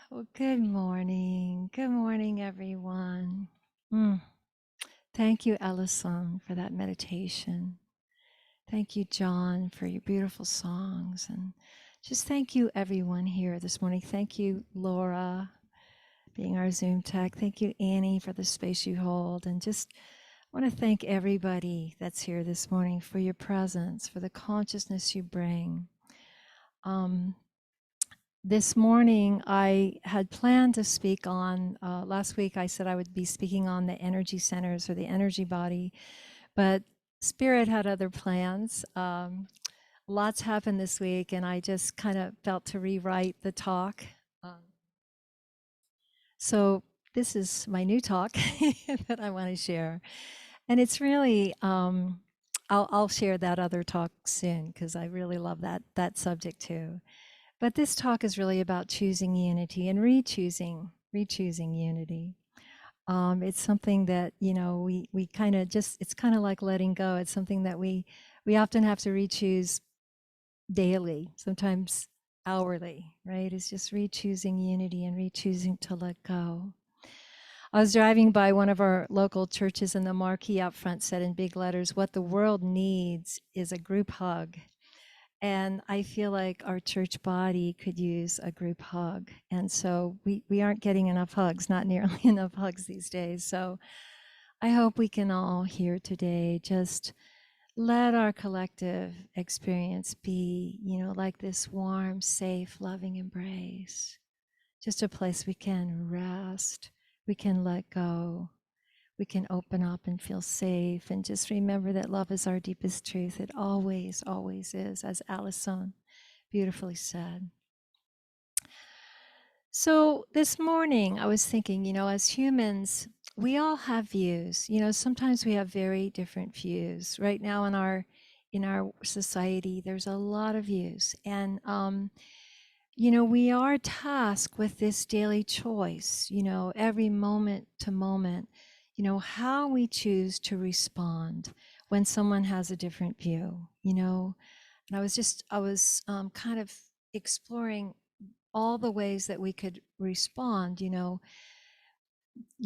Well, good morning. Good morning, everyone. Mm. Thank you, Ellison, for that meditation. Thank you, John, for your beautiful songs. And just thank you, everyone here this morning. Thank you, Laura, being our Zoom tech. Thank you, Annie, for the space you hold. And just want to thank everybody that's here this morning for your presence, for the consciousness you bring. This morning, I had planned to speak on, last week I said I would be speaking on the energy centers or the energy body, but Spirit had other plans. Lots happened this week, and I just kind of felt to rewrite the talk. Um, so this is my new talk that I want to share. And it's really, I'll share that other talk soon because I really love that subject too. But this talk is really about choosing unity and re-choosing unity. It's something that, we kind of just, it's kind of like letting go. It's something that we often have to re-choose daily, sometimes hourly, right? It's just re-choosing unity and re-choosing to let go. I was driving by one of our local churches, and the marquee out front said in big letters, "What the world needs is a group hug." And I feel like our church body could use a group hug. And so we aren't getting enough hugs, not nearly enough hugs these days. So I hope we can all here today just let our collective experience be, like this warm, safe, loving embrace. Just a place we can rest, we can let go, we can open up and feel safe, and just remember that love is our deepest truth. It always, always is, as Alison beautifully said. So this morning I was thinking, as humans, we all have views. Sometimes we have very different views. Right now in our society, there's a lot of views. And we are tasked with this daily choice, every moment to moment, how we choose to respond when someone has a different view, And I was kind of exploring all the ways that we could respond,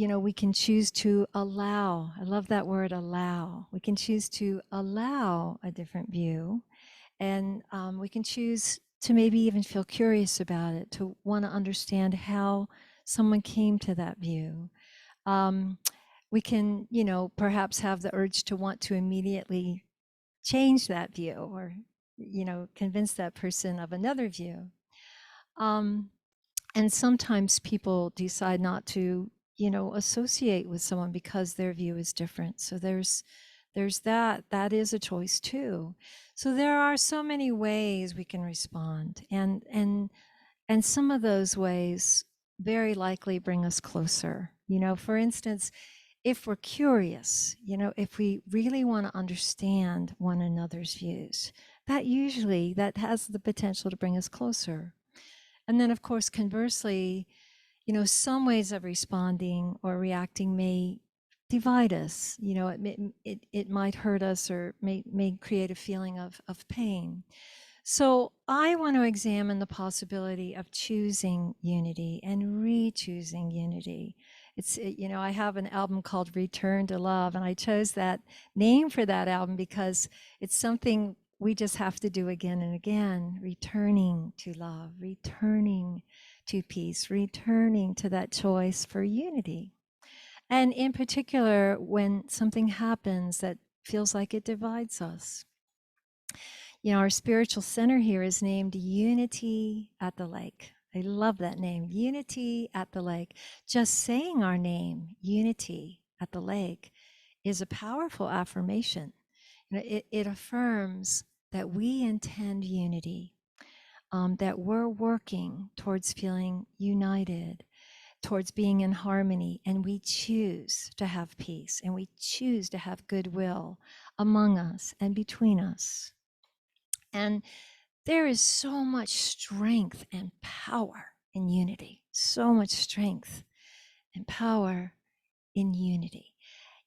we can choose to allow. I love that word, allow. We can choose to allow a different view, and we can choose to maybe even feel curious about it, to want to understand how someone came to that view. Um, we can, perhaps have the urge to want to immediately change that view or, convince that person of another view. Um, and sometimes people decide not to, associate with someone because their view is different. So there's that is a choice too. So there are so many ways we can respond, and some of those ways very likely bring us closer. For instance, if we're curious, if we really want to understand one another's views, that has the potential to bring us closer. And then, of course, conversely, some ways of responding or reacting may divide us. It might hurt us or may create a feeling of pain. So I want to examine the possibility of choosing unity and re-choosing unity. I have an album called Return to Love, and I chose that name for that album because it's something we just have to do again and again, returning to love, returning to peace, returning to that choice for unity. And in particular, when something happens that feels like it divides us. Our spiritual center here is named Unity at the Lake. I love that name, Unity at the Lake. Just saying our name, Unity at the Lake, is a powerful affirmation. It affirms that we intend unity, that we're working towards feeling united, towards being in harmony, and we choose to have peace, and we choose to have goodwill among us and between us. And there is so much strength and power in unity, so much strength and power in unity.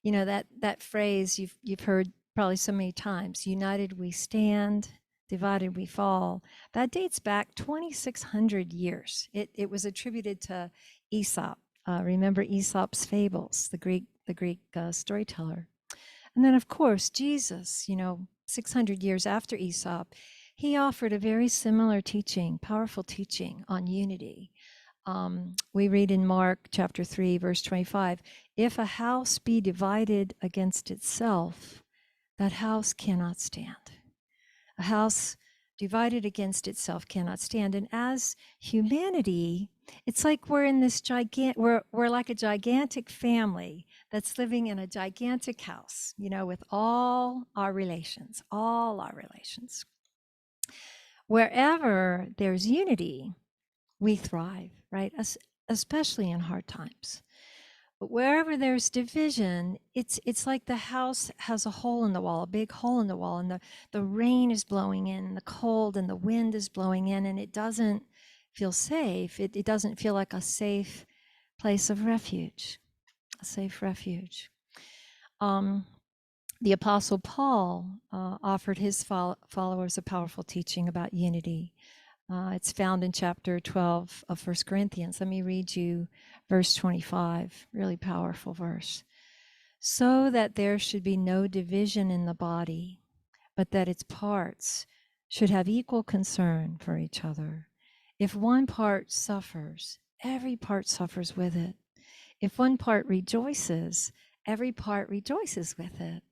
That phrase you've heard probably so many times, united we stand, divided we fall, that dates back 2,600 years. It was attributed to Aesop. Remember Aesop's fables, the Greek storyteller. And then, of course, Jesus, 600 years after Aesop, he offered a very similar teaching, powerful teaching on unity. We read in Mark chapter 3, verse 25, if a house be divided against itself, that house cannot stand. A house divided against itself cannot stand. And as humanity, it's like we're in this we're like a gigantic family that's living in a gigantic house, with all our relations. Wherever there's unity, we thrive, right? Especially in hard times. But wherever there's division, it's like the house has a hole in the wall, a big hole in the wall, and the rain is blowing in, and the cold and the wind is blowing in, and it doesn't feel safe. It doesn't feel like a safe place of refuge, a safe refuge. The Apostle Paul offered his followers a powerful teaching about unity. It's found in chapter 12 of 1 Corinthians. Let me read you verse 25, really powerful verse. So that there should be no division in the body, but that its parts should have equal concern for each other. If one part suffers, every part suffers with it. If one part rejoices, every part rejoices with it.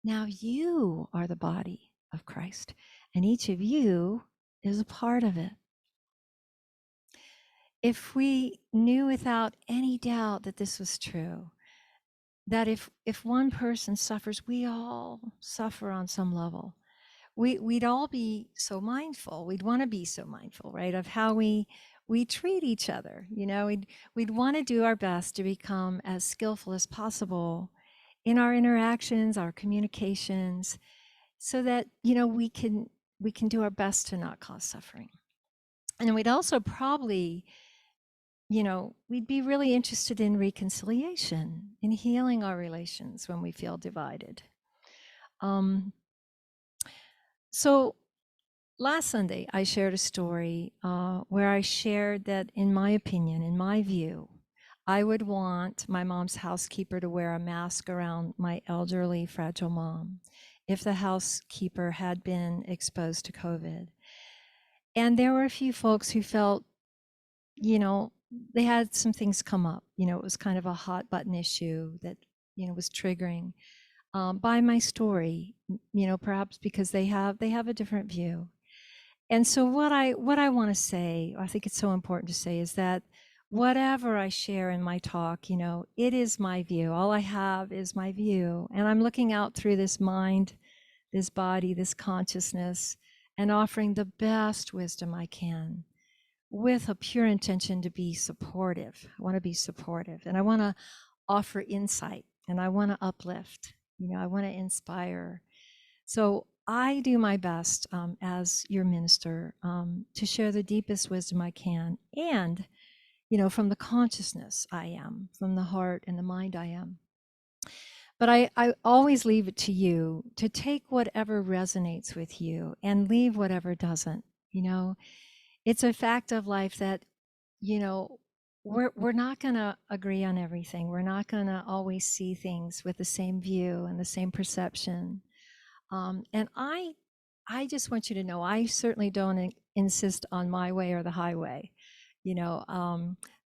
Now you are the body of Christ, and each of you is a part of it. If we knew without any doubt that this was true, that if one person suffers, we all suffer on some level. We'd all be so mindful. We'd want to be so mindful, right, of how we treat each other. We'd want to do our best to become as skillful as possible in our interactions, our communications, so that we can do our best to not cause suffering. And we'd also probably we'd be really interested in reconciliation, in healing our relations when we feel divided. So last Sunday, I shared a story where I shared that, in my opinion, in my view, I would want my mom's housekeeper to wear a mask around my elderly, fragile mom if the housekeeper had been exposed to COVID. And there were a few folks who felt, they had some things come up. It was kind of a hot button issue that, was triggering by my story, perhaps because they have a different view. And so what I want to say, I think it's so important to say, is that whatever I share in my talk, it is my view. All I have is my view. And I'm looking out through this mind, this body, this consciousness, and offering the best wisdom I can with a pure intention to be supportive. I want to be supportive, and I want to offer insight, and I want to uplift, I want to inspire. So I do my best as your minister to share the deepest wisdom I can, and, from the consciousness I am, from the heart and the mind I am. But I always leave it to you to take whatever resonates with you and leave whatever doesn't. It's a fact of life that, we're not going to agree on everything. We're not going to always see things with the same view and the same perception. And I just want you to know, I certainly don't insist on my way or the highway,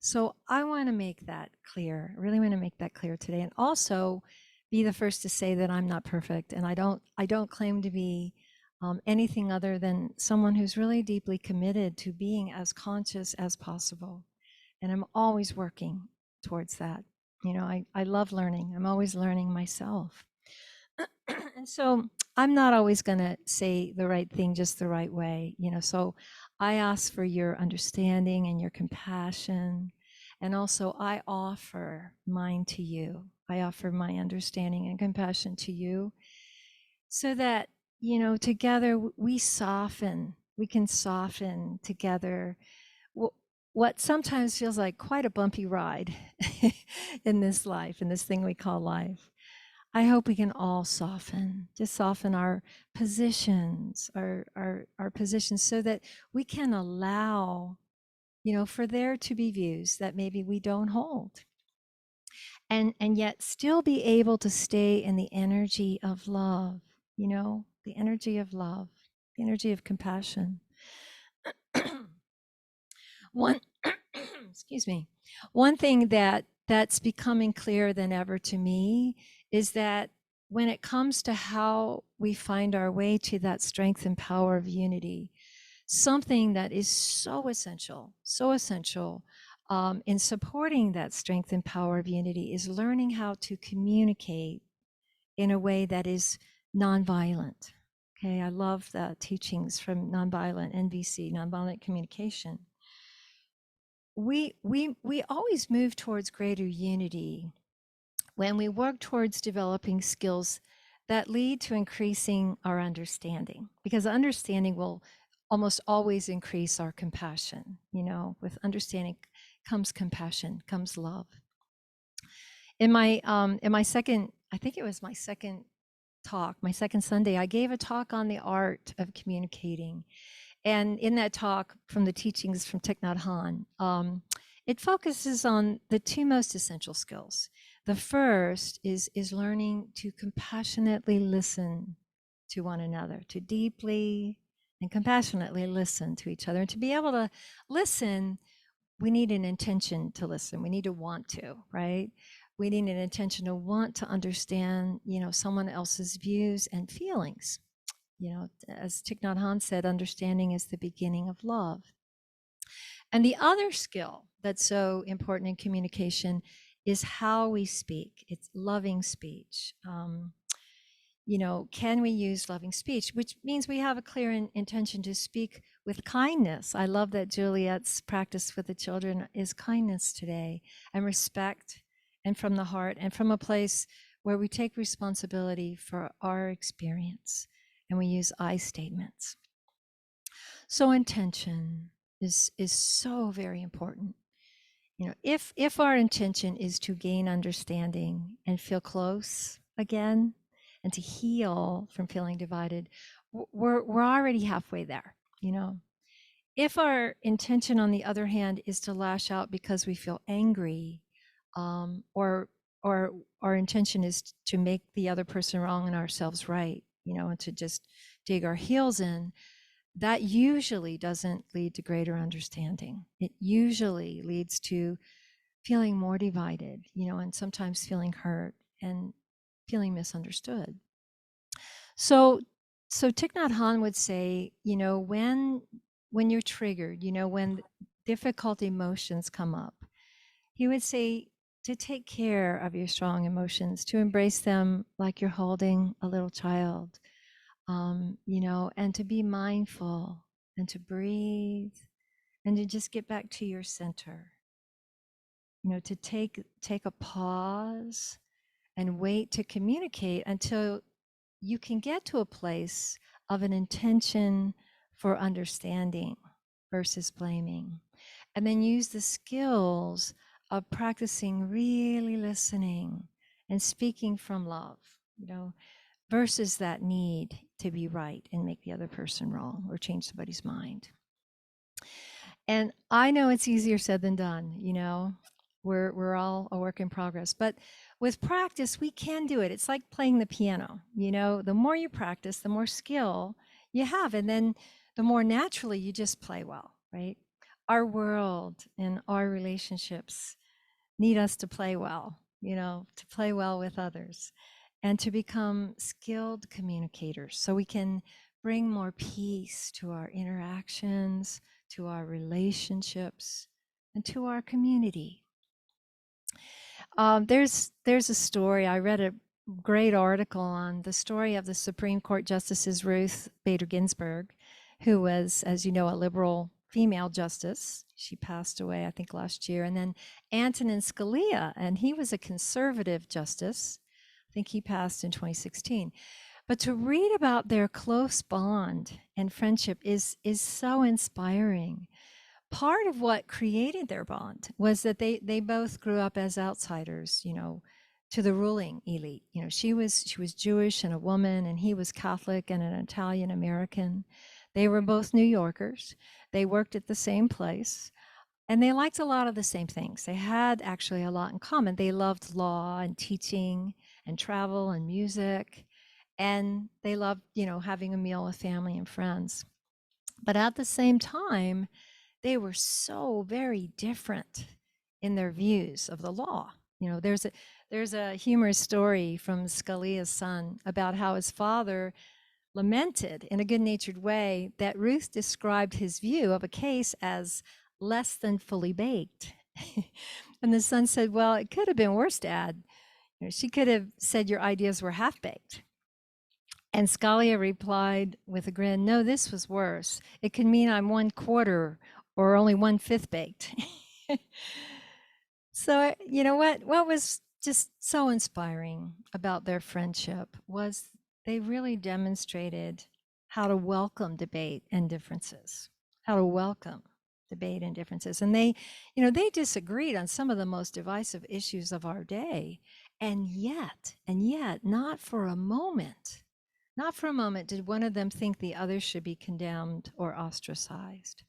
so I want to make that clear. I really want to make that clear today, and also be the first to say that I'm not perfect, and I don't claim to be anything other than someone who's really deeply committed to being as conscious as possible. And I'm always working towards that. I love learning. I'm always learning myself. And so I'm not always going to say the right thing just the right way, so I ask for your understanding and your compassion. And also I offer mine to you. I offer my understanding and compassion to you, so that, together we can soften together what sometimes feels like quite a bumpy ride in this life, in this thing we call life. I hope we can all soften, just soften our positions, our positions, so that we can allow, for there to be views that maybe we don't hold, and yet still be able to stay in the energy of love, the energy of love, the energy of compassion. One, excuse me, one thing that's becoming clearer than ever to me is that when it comes to how we find our way to that strength and power of unity, something that is so essential in supporting that strength and power of unity is learning how to communicate in a way that is nonviolent. Okay, I love the teachings from nonviolent NVC, nonviolent communication. We always move towards greater unity when we work towards developing skills that lead to increasing our understanding, because understanding will almost always increase our compassion. With understanding comes compassion, comes love. In my second, I think it was my second talk, my second Sunday, I gave a talk on the art of communicating. And in that talk from the teachings from Thich Nhat Hanh, it focuses on the two most essential skills. The first is learning to compassionately listen to one another, to deeply and compassionately listen to each other. And to be able to listen, we need an intention to listen. We need to want to, right? We need an intention to want to understand, someone else's views and feelings. As Thich Nhat Hanh said, understanding is the beginning of love. And the other skill that's so important in communication is how we speak. It's loving speech. Can we use loving speech, which means we have a clear intention to speak with kindness. I love that Juliet's practice with the children is kindness today, and respect, and from the heart, and from a place where we take responsibility for our experience, and we use I statements. So intention is so very important. If our intention is to gain understanding and feel close again, and to heal from feeling divided, we're already halfway there. If our intention, on the other hand, is to lash out because we feel angry, or our intention is to make the other person wrong and ourselves right, and to just dig our heels in, that usually doesn't lead to greater understanding. It usually leads to feeling more divided, and sometimes feeling hurt and feeling misunderstood. So Thich Nhat Hanh would say, when you're triggered, when difficult emotions come up, he would say to take care of your strong emotions, to embrace them like you're holding a little child, and to be mindful and to breathe and to just get back to your center. To take a pause and wait to communicate until you can get to a place of an intention for understanding versus blaming. And then use the skills of practicing really listening and speaking from love, versus that need to be right and make the other person wrong or change somebody's mind. And I know it's easier said than done, we're all a work in progress, but with practice, we can do it. It's like playing the piano, the more you practice, the more skill you have, and then the more naturally you just play well, right? Our world and our relationships need us to play well, to play well with others and to become skilled communicators so we can bring more peace to our interactions, to our relationships, and to our community. There's a story. I read a great article on the story of the Supreme Court Justices Ruth Bader Ginsburg, who was, as you know, a liberal female justice. She passed away, I think, last year. And then Antonin Scalia, and he was a conservative justice. I think he passed in 2016. But to read about their close bond and friendship is so inspiring. Part of what created their bond was that they both grew up as outsiders, to the ruling elite. You know, she was Jewish and a woman, and he was Catholic and an Italian American. They were both New Yorkers. They worked at the same place, and they liked a lot of the same things. They had actually a lot in common. They loved law and teaching and travel and music, and they loved, having a meal with family and friends. But at the same time, they were so very different in their views of the law. There's a humorous story from Scalia's son about how his father lamented in a good-natured way that Ruth described his view of a case as less than fully baked. And the son said, "Well, it could have been worse, Dad. She could have said your ideas were half-baked." And Scalia replied with a grin, "No, this was worse. It could mean I'm 1/4 or only 1/5 baked." So, what was just so inspiring about their friendship was they really demonstrated how to welcome debate and differences, how to welcome debate and differences. And they disagreed on some of the most divisive issues of our day. And yet, not for a moment did one of them think the other should be condemned or ostracized.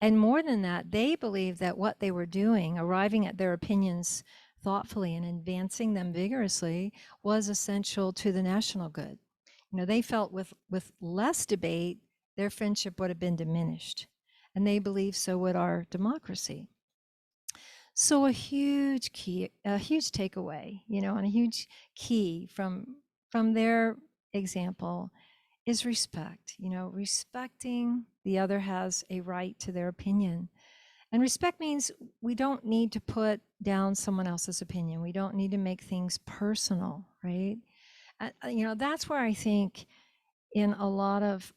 And more than that, they believed that what they were doing, arriving at their opinions thoughtfully and advancing them vigorously, was essential to the national good. They felt with less debate, their friendship would have been diminished. And they believed so would our democracy. So a huge takeaway, and a huge key from their example is respect. Respecting the other has a right to their opinion. And respect means we don't need to put down someone else's opinion. We don't need to make things personal, right? That's where I think in a lot of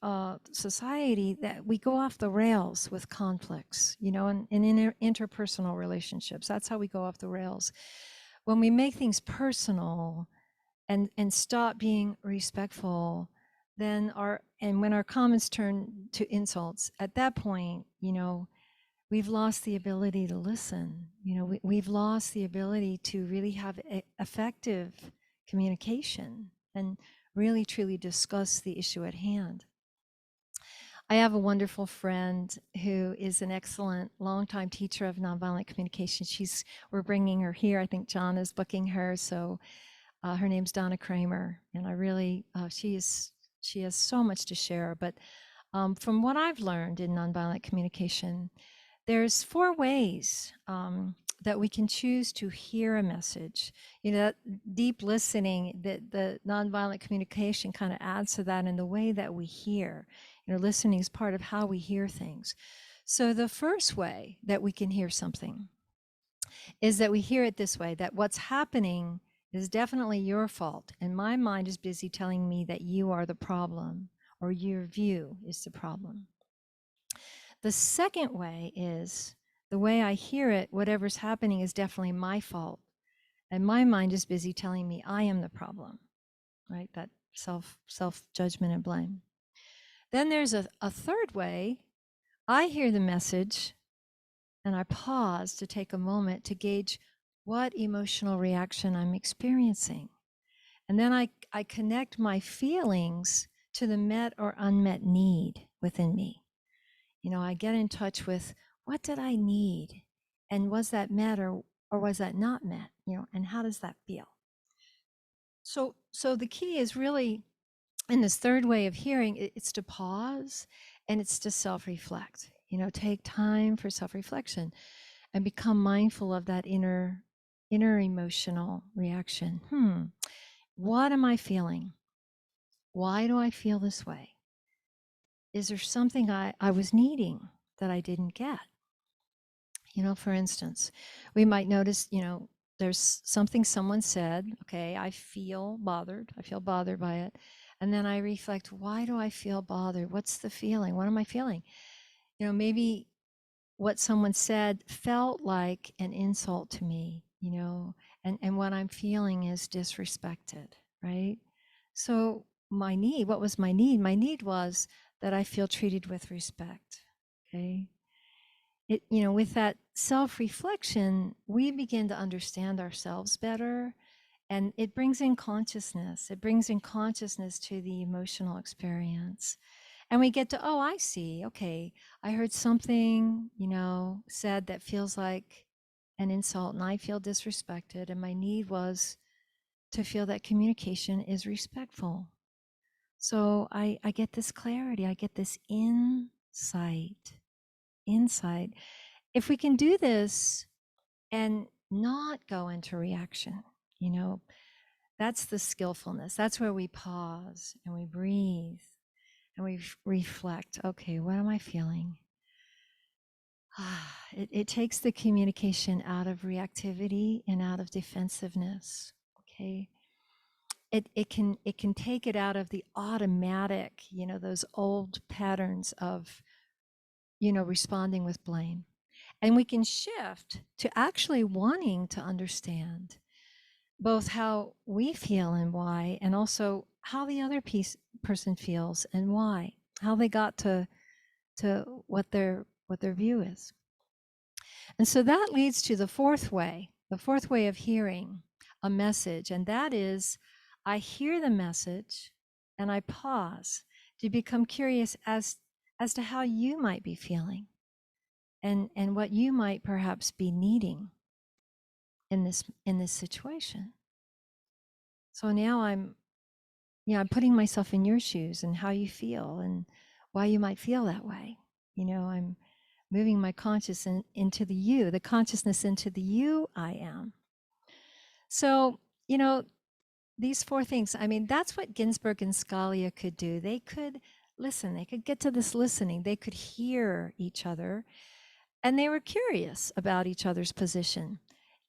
society that we go off the rails with conflicts, and in interpersonal relationships. That's how we go off the rails. When we make things personal and stop being respectful, then when our comments turn to insults, at that point, we've lost the ability to listen. We've lost the ability to really have effective communication and really truly discuss the issue at hand. I have a wonderful friend who is an excellent longtime teacher of nonviolent communication. We're bringing her here. I think John is booking her. So her name's Donna Kramer, and I really, she has so much to share. But from what I've learned in nonviolent communication, there's 4 ways that we can choose to hear a message. That deep listening, that the nonviolent communication kind of adds to that in the way that we hear. Listening is part of how we hear things. So the first way that we can hear something is that we hear it this way, that what's happening is definitely your fault, and my mind is busy telling me that you are the problem, or your view is the problem. The second way is the way I hear it, whatever's happening is definitely my fault, and my mind is busy telling me I am the problem, right? That self-judgment and blame. Then there's a third way. I hear the message and I pause to take a moment to gauge what emotional reaction I'm experiencing. And then I connect my feelings to the met or unmet need within me. I get in touch with, what did I need? And was that met or was that not met? And how does that feel? So the key is really, in this third way of hearing, it's to pause and it's to self-reflect. Take time for self-reflection and become mindful of that inner emotional reaction. What am I feeling? Why do I feel this way? Is there something I was needing that I didn't get? For instance, we might notice, there's something someone said, okay, I feel bothered by it. And then I reflect, why do I feel bothered? What's the feeling? What am I feeling? Maybe what someone said felt like an insult to me, and what I'm feeling is disrespected, right? So what was my need? My need was that I feel treated with respect, okay? With that self-reflection, we begin to understand ourselves better, And it brings in consciousness. It brings in consciousness to the emotional experience. And we get to, oh, I see. Okay, I heard something, said that feels like an insult, and I feel disrespected. And my need was to feel that communication is respectful. So I get this clarity, I get this insight. Insight. If we can do this and not go into reaction, you know, that's the skillfulness. That's where we pause and we breathe and we reflect. Okay, what am I feeling? It takes the communication out of reactivity and out of defensiveness. Okay. It can take it out of the automatic, those old patterns of, responding with blame. And we can shift to actually wanting to understand both how we feel and why, and also how the other person feels and why, how they got to what their view is. And so that leads to the fourth way of hearing a message, and that is I hear the message and I pause to become curious as to how you might be feeling and what you might perhaps be needing in this situation. So now I'm putting myself in your shoes and how you feel and why you might feel that way. I'm moving my consciousness into the consciousness into the you I am. So, these four things, I mean, that's what Ginsberg and Scalia could do. They could listen, they could get to this listening, they could hear each other, and they were curious about each other's position.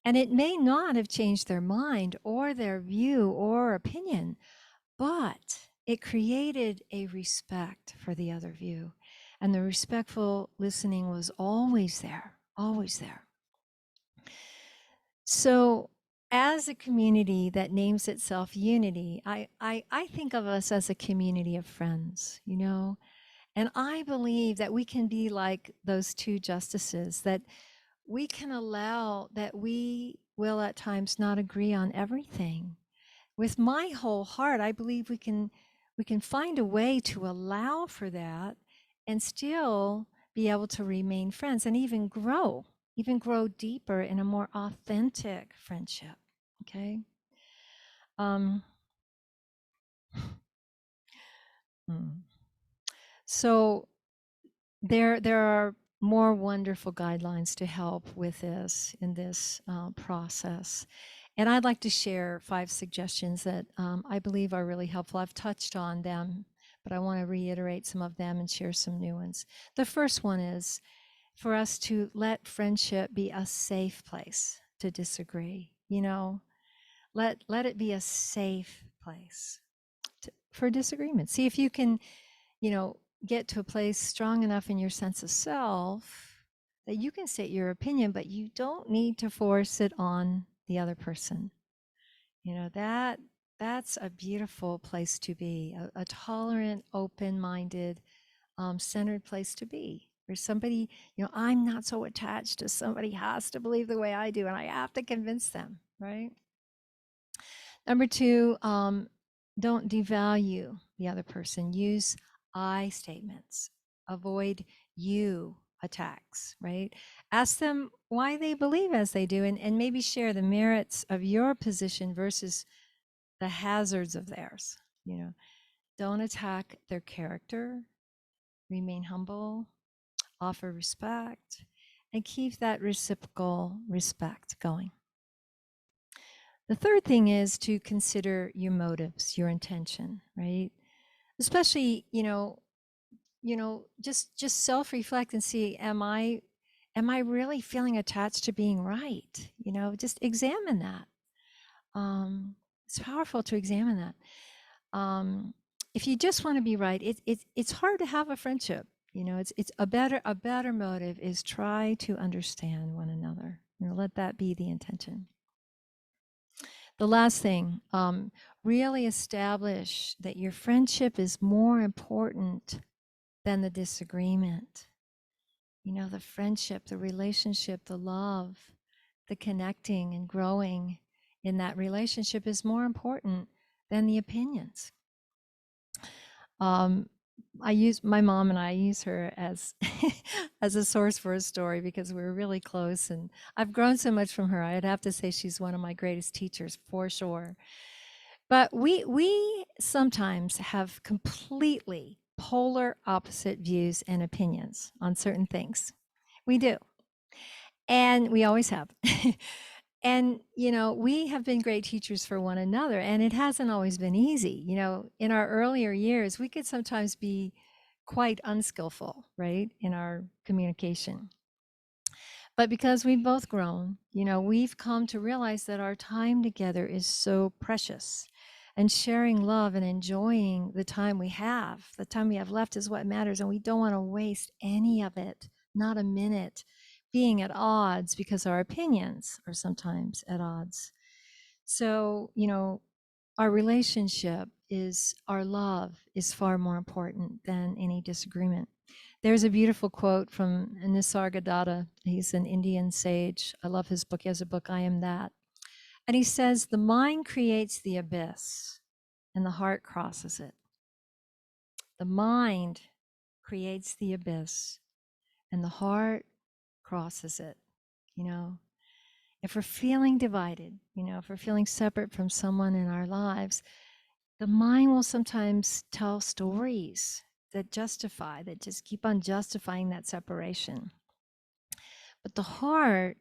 And it may not have changed their mind or their view or opinion, but it created a respect for the other view. And the respectful listening was always there, always there. So, as a community that names itself Unity, I think of us as a community of friends, and I believe that we can be like those two justices, that we can allow that we will at times not agree on everything. With my whole heart, I believe we can find a way to allow for that and still be able to remain friends and even grow deeper in a more authentic friendship. Okay. Um, hmm. So there are more wonderful guidelines to help with this in this process. And I'd like to share 5 suggestions that I believe are really helpful. I've touched on them, but I want to reiterate some of them and share some new ones. The first one is for us to let friendship be a safe place to disagree. Let it be a safe place for disagreement. See if you can, get to a place strong enough in your sense of self that you can state your opinion, but you don't need to force it on the other person. That's a beautiful place to be, a tolerant, open-minded, centered place to be. Where somebody, I'm not so attached to somebody has to believe the way I do, and I have to convince them, right? Number 2, don't devalue the other person. Use I statements. Avoid you attacks, right? Ask them why they believe as they do, and maybe share the merits of your position versus the hazards of theirs. Don't attack their character, remain humble, offer respect, and keep that reciprocal respect going. The third thing is to consider your motives, your intention, right? Especially, just self-reflect and see, am I really feeling attached to being right? Just examine that. It's powerful to examine that. If you just want to be right, it's hard to have a friendship. It's a better motive is try to understand one another. Let that be the intention. The last thing, really establish that your friendship is more important than the disagreement. The friendship, the relationship, the love, the connecting and growing in that relationship is more important than the opinions. Um, I use my mom and I use her as as a source for a story because we're really close, and I've grown so much from her. I'd have to say she's one of my greatest teachers for sure. But we sometimes have completely polar opposite views and opinions on certain things. We do. And we always have. And, we have been great teachers for one another, and it hasn't always been easy. In our earlier years, we could sometimes be quite unskillful, right, in our communication. But because we've both grown, we've come to realize that our time together is so precious. And sharing love and enjoying the time we have left is what matters. And we don't want to waste any of it, not a minute, being at odds because our opinions are sometimes at odds. So, our relationship our love is far more important than any disagreement. There's a beautiful quote from Nisargadatta. He's an Indian sage. I love his book. He has a book, I Am That. And he says, the mind creates the abyss and the heart crosses it. The mind creates the abyss and the heart crosses it. You know, if we're feeling divided, if we're feeling separate from someone in our lives, the mind will sometimes tell stories that just keep on justifying that separation. But the heart,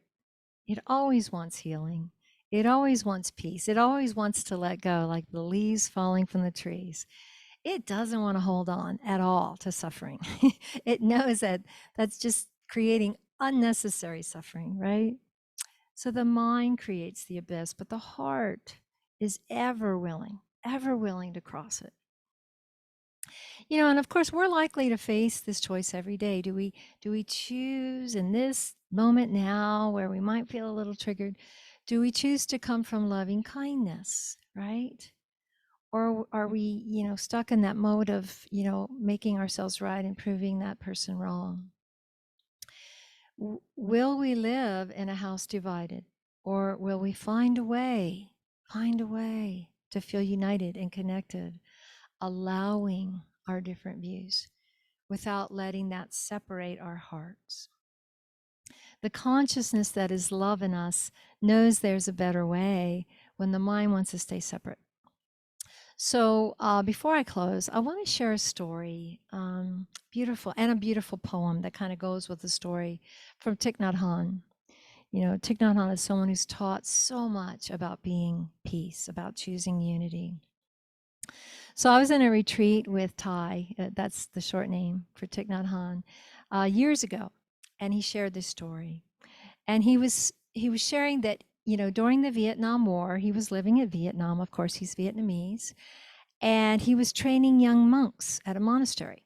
it always wants healing. It always wants peace. It always wants to let go, like the leaves falling from the trees. It doesn't want to hold on at all to suffering. It knows that that's just creating unnecessary suffering, right? So the mind creates the abyss, but the heart is ever willing to cross it. And of course we're likely to face this choice every day. Do we choose in this moment now where we might feel a little triggered, do we choose to come from loving kindness, right? Or are we, stuck in that mode of, making ourselves right and proving that person wrong? Will we live in a house divided, or will we find a way to feel united and connected, allowing our different views without letting that separate our hearts? The consciousness that is love in us knows there's a better way when the mind wants to stay separate. So before I close, I want to share a story, a beautiful poem that kind of goes with the story from Thich Nhat Hanh. Thich Nhat Hanh is someone who's taught so much about being peace, about choosing unity. So I was in a retreat with Thai, that's the short name for Thich Nhat Hanh, years ago, and he shared this story. And he was sharing that, during the Vietnam War, he was living in Vietnam. Of course, he's Vietnamese, and he was training young monks at a monastery.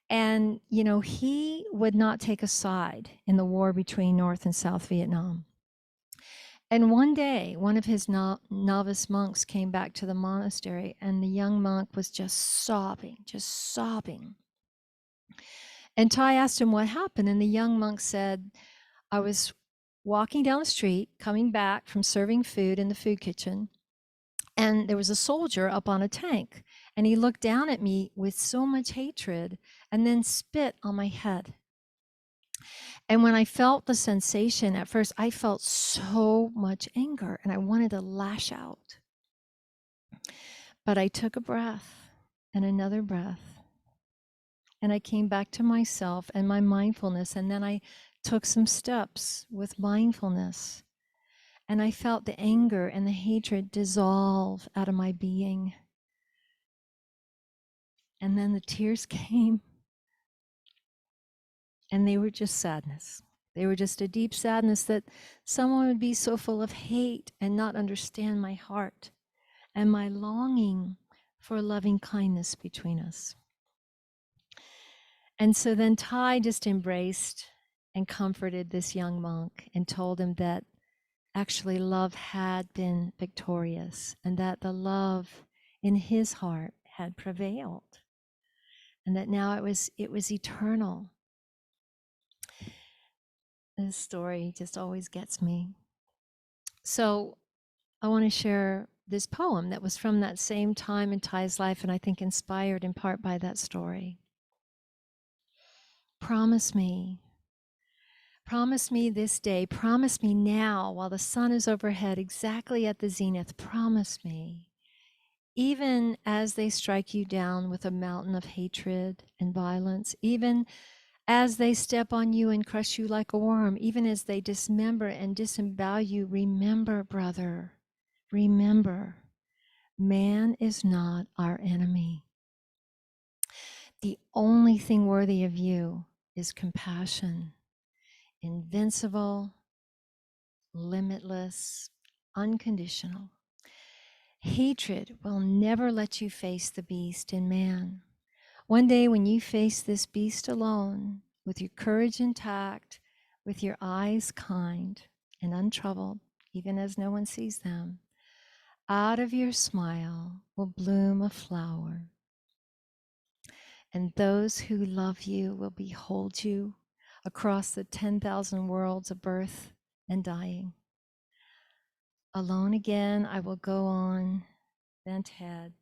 And, he would not take a side in the war between North and South Vietnam. And one day, one of his novice monks came back to the monastery, and the young monk was just sobbing, just sobbing. And Thai asked him what happened, and the young monk said, I was walking down the street, coming back from serving food in the food kitchen, and there was a soldier up on a tank, and he looked down at me with so much hatred and then spit on my head. And when I felt the sensation at first, I felt so much anger and I wanted to lash out. But I took a breath and another breath, and I came back to myself and my mindfulness, and then I took some steps with mindfulness, and I felt the anger and the hatred dissolve out of my being. And then the tears came, and they were just sadness. They were just a deep sadness that someone would be so full of hate and not understand my heart and my longing for loving kindness between us. And so then Thai just embraced and comforted this young monk and told him that actually love had been victorious and that the love in his heart had prevailed and that now it was eternal. This story just always gets me. So I want to share this poem that was from that same time in Ty's life, and I think inspired in part by that story. Promise me this day, promise me now while the sun is overhead, exactly at the zenith, promise me. Even as they strike you down with a mountain of hatred and violence, even as they step on you and crush you like a worm, even as they dismember and disembowel you, remember, brother, remember, man is not our enemy. The only thing worthy of you is compassion, invincible, limitless, unconditional. Hatred will never let you face the beast in man. One day when you face this beast alone, with your courage intact, with your eyes kind and untroubled, even as no one sees them, out of your smile will bloom a flower. And those who love you will behold you across the 10,000 worlds of birth and dying. Alone again, I will go on, bent head,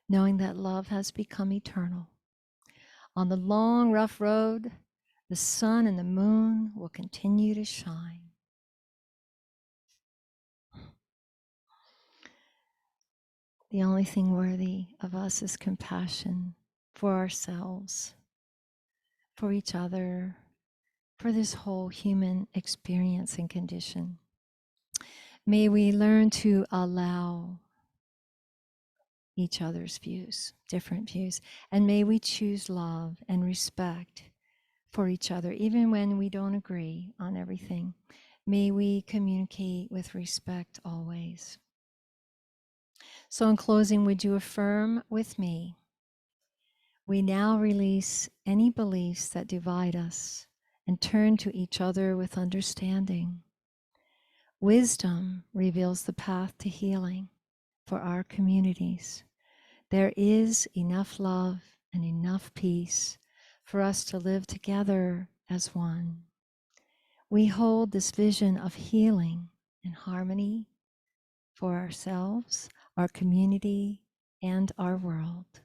knowing that love has become eternal. On the long, rough road, the sun and the moon will continue to shine. The only thing worthy of us is compassion for ourselves, for each other, for this whole human experience and condition. May we learn to allow each other's views, different views, and may we choose love and respect for each other, even when we don't agree on everything. May we communicate with respect always. So in closing, would you affirm with me, we now release any beliefs that divide us and turn to each other with understanding. Wisdom reveals the path to healing for our communities. There is enough love and enough peace for us to live together as one. We hold this vision of healing and harmony for ourselves, our community, and our world.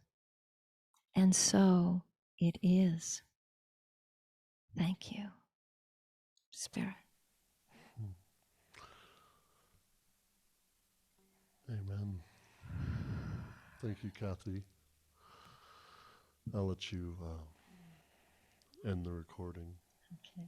And so it is. Thank you, Spirit. Amen. Thank you, Kathy. I'll let you end the recording. Okay.